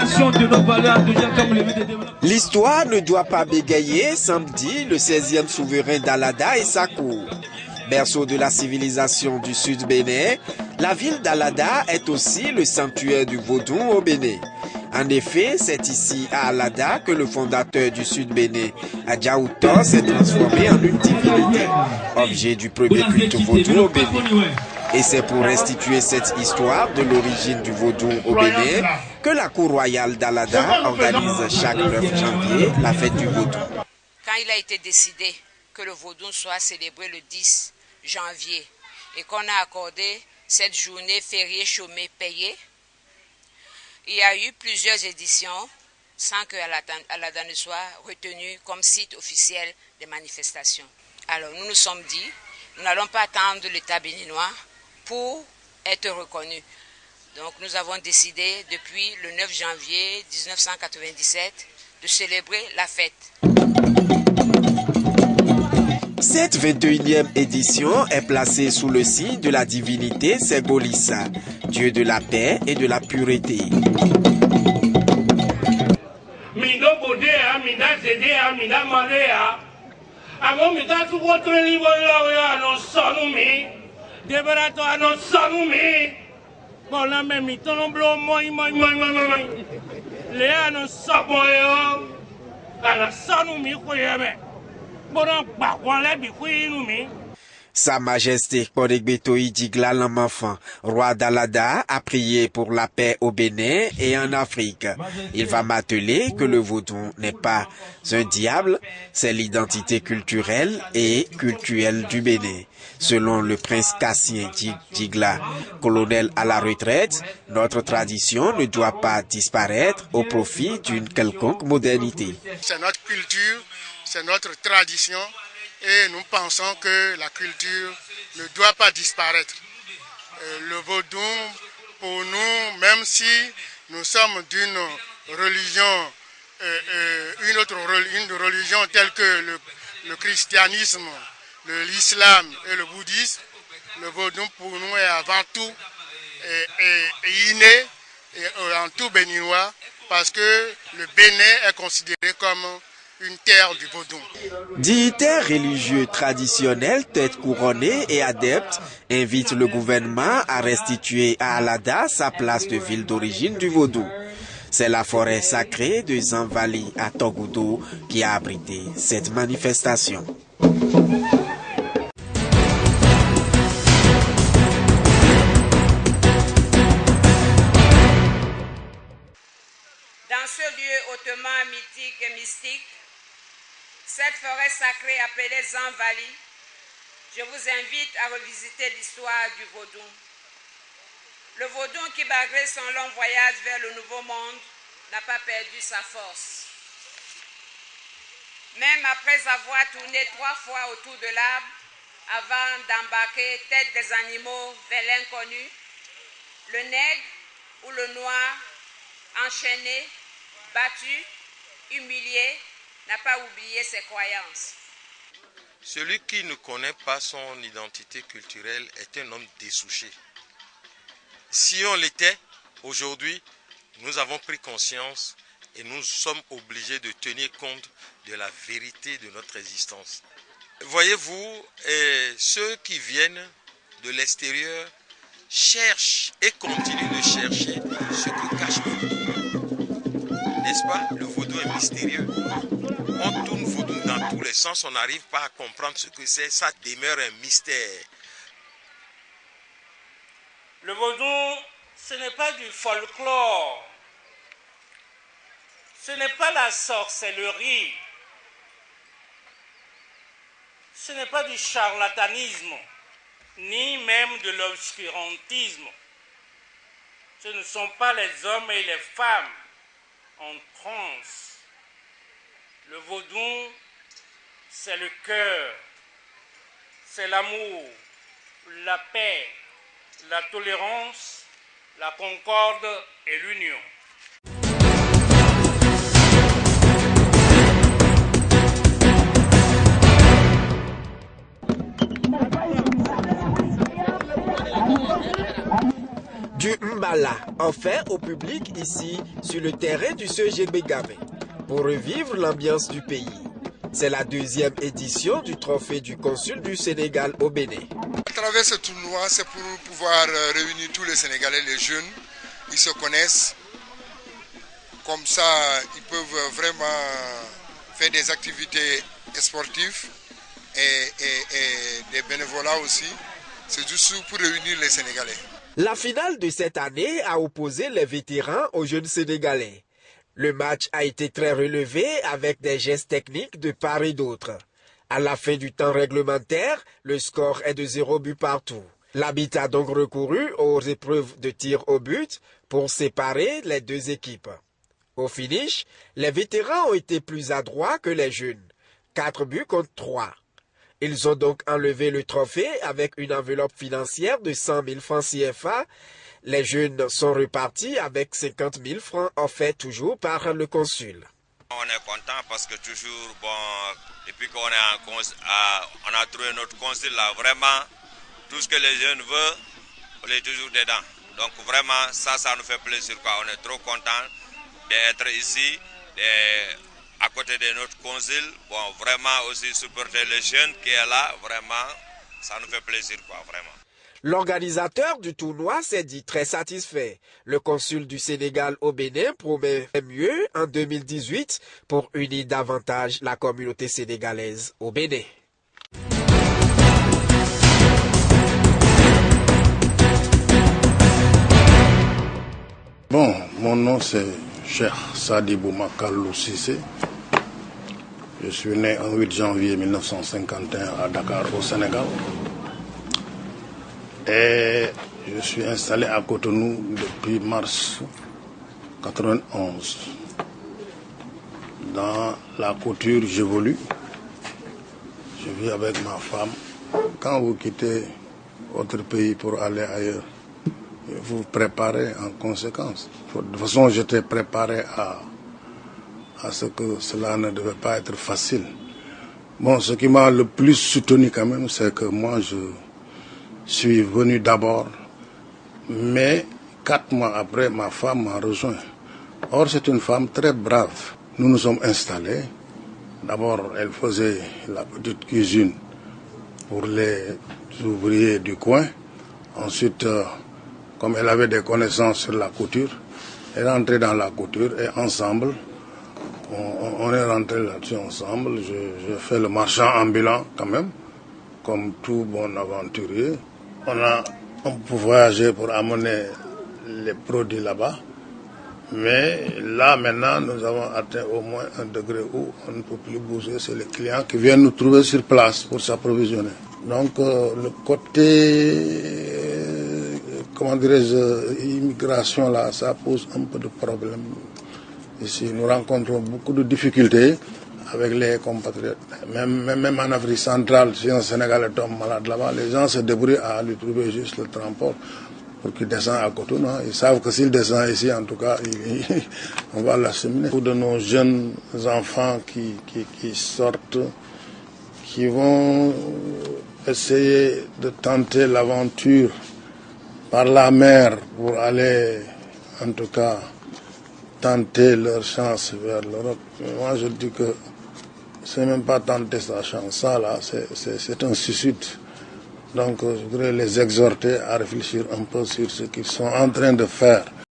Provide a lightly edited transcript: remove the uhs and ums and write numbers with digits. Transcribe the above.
l'incarnation de nos valeurs endogènes comme le but de développement. L'histoire ne doit pas bégayer, samedi, le 16e souverain d'Alada et sa cour. Berceau de la civilisation du Sud Bénin, la ville d'Alada est aussi le sanctuaire du vaudou au Bénin. En effet, c'est ici à Alada que le fondateur du Sud Bénin, Adjaoutor, s'est transformé en une divinité, objet du premier culte vaudou au Bénin. Et c'est pour restituer cette histoire de l'origine du vaudou au Bénin que la cour royale d'Alada organise chaque 9 janvier la fête du vaudou. Quand il a été décidé que le vaudou soit célébré le 10 janvier et qu'on a accordé cette journée fériée, chômée, payée, il y a eu plusieurs éditions sans que Alada ne soit retenu comme site officiel des manifestations. Alors nous nous sommes dit, nous n'allons pas attendre l'État béninois pour être reconnu. Donc nous avons décidé depuis le 9 janvier 1997 de célébrer la fête. Cette 21e édition est placée sous le signe de la divinité Segolissa, dieu de la paix et de la pureté. Sa Majesté Kodegbetoyi Digla Lamafan, roi d'Alada, a prié pour la paix au Bénin et en Afrique. Il va m'atteler que le vaudou n'est pas un diable, c'est l'identité culturelle et cultuelle du Bénin. Selon le prince Cassien Digla, colonel à la retraite, notre tradition ne doit pas disparaître au profit d'une quelconque modernité. C'est notre culture, c'est notre tradition. Et nous pensons que la culture ne doit pas disparaître. Le vaudou, pour nous, même si nous sommes d'une religion, une religion telle que le christianisme, l'islam et le bouddhisme, le vaudou pour nous est avant tout inné et en tout béninois, parce que le Bénin est considéré comme une terre du vaudou. Dignitaires religieux traditionnels, têtes couronnées et adeptes invitent le gouvernement à restituer à Alada sa place de ville d'origine du vaudou. C'est la forêt sacrée de Zanvali à Togoudou qui a abrité cette manifestation. Dans ce lieu hautement mythique et mystique, cette forêt sacrée appelée Zanvali, je vous invite à revisiter l'histoire du vaudou. Le vaudou qui, malgré son long voyage vers le Nouveau Monde, n'a pas perdu sa force. Même après avoir tourné 3 fois autour de l'arbre, avant d'embarquer tête des animaux vers l'inconnu, le nègre ou le noir, enchaîné, battu, humilié, n'a pas oublié ses croyances. Celui qui ne connaît pas son identité culturelle est un homme dessouché. Si on l'était, aujourd'hui, nous avons pris conscience et nous sommes obligés de tenir compte de la vérité de notre existence. Voyez-vous, ceux qui viennent de l'extérieur cherchent et continuent de chercher ce que cache le vaudou. N'est-ce pas? Le vaudou est mystérieux. On tourne vaudou dans tous les sens, on n'arrive pas à comprendre ce que c'est, ça demeure un mystère. Le vaudou, ce n'est pas du folklore, ce n'est pas la sorcellerie, ce n'est pas du charlatanisme, ni même de l'obscurantisme. Ce ne sont pas les hommes et les femmes en transe. Le vaudou, c'est le cœur, c'est l'amour, la paix, la tolérance, la concorde et l'union. Du mbala offert au public ici sur le terrain du CEG Gamé pour revivre l'ambiance du pays. C'est la deuxième édition du trophée du consul du Sénégal au Bénin. À travers ce tournoi, c'est pour pouvoir réunir tous les Sénégalais, les jeunes. Ils se connaissent. Comme ça, ils peuvent vraiment faire des activités sportives et des bénévolats aussi. C'est juste pour réunir les Sénégalais. La finale de cette année a opposé les vétérans aux jeunes Sénégalais. Le match a été très relevé avec des gestes techniques de part et d'autre. À la fin du temps réglementaire, le score est de 0 but partout. L'arbitre a donc recouru aux épreuves de tir au but pour séparer les deux équipes. Au finish, les vétérans ont été plus adroits que les jeunes. 4 buts contre 3. Ils ont donc enlevé le trophée avec une enveloppe financière de 100 000 francs CFA. Les jeunes sont repartis avec 50 000 francs offerts toujours par le consul. On est content parce que toujours, depuis qu'on a trouvé notre consul là, vraiment, tout ce que les jeunes veulent, on est toujours dedans. Donc vraiment, ça nous fait plaisir, quoi. On est trop content d'être ici, à côté de notre consul. Vraiment aussi supporter les jeunes qui est là, vraiment, ça nous fait plaisir, quoi, vraiment. L'organisateur du tournoi s'est dit très satisfait. Le consul du Sénégal au Bénin promet mieux en 2018 pour unir davantage la communauté sénégalaise au Bénin. Bon, mon nom c'est Cheikh Sadibou Makalou Cissé. Je suis né en 8 janvier 1951 à Dakar, au Sénégal. Et je suis installé à Cotonou depuis mars 1991. Dans la couture, j'évolue. Je vis avec ma femme. Quand vous quittez votre pays pour aller ailleurs, vous vous préparez en conséquence. De toute façon, j'étais préparé à ce que cela ne devait pas être facile. Bon, ce qui m'a le plus soutenu quand même, c'est que moi, je suis venu d'abord, mais 4 mois après, ma femme m'a rejoint. Or, c'est une femme très brave. Nous nous sommes installés. D'abord, elle faisait la petite cuisine pour les ouvriers du coin. Ensuite, comme elle avait des connaissances sur la couture, elle est entrée dans la couture et ensemble, on est rentré là-dessus ensemble. Je fais le marchand ambulant quand même, comme tout bon aventurier. On peut voyager pour amener les produits là-bas. Mais là, maintenant, nous avons atteint au moins un degré où on ne peut plus bouger. C'est les clients qui viennent nous trouver sur place pour s'approvisionner. Donc, le côté, comment dirais-je, immigration, là, ça pose un peu de problème. Ici, nous rencontrons beaucoup de difficultés avec les compatriotes. Même en Afrique centrale, si un Sénégalais tombe malade là-bas, les gens se débrouillent à lui trouver juste le transport pour qu'il descende à Cotonou. Ils savent que s'il descend ici, en tout cas, on va l'acheminer. Beaucoup de nos jeunes enfants qui sortent, qui vont essayer de tenter l'aventure par la mer pour aller, en tout cas, tenter leur chance vers l'Europe. Moi, je dis que c'est même pas tenter sa chance. Ça, là, c'est un suicide. Donc, je voudrais les exhorter à réfléchir un peu sur ce qu'ils sont en train de faire.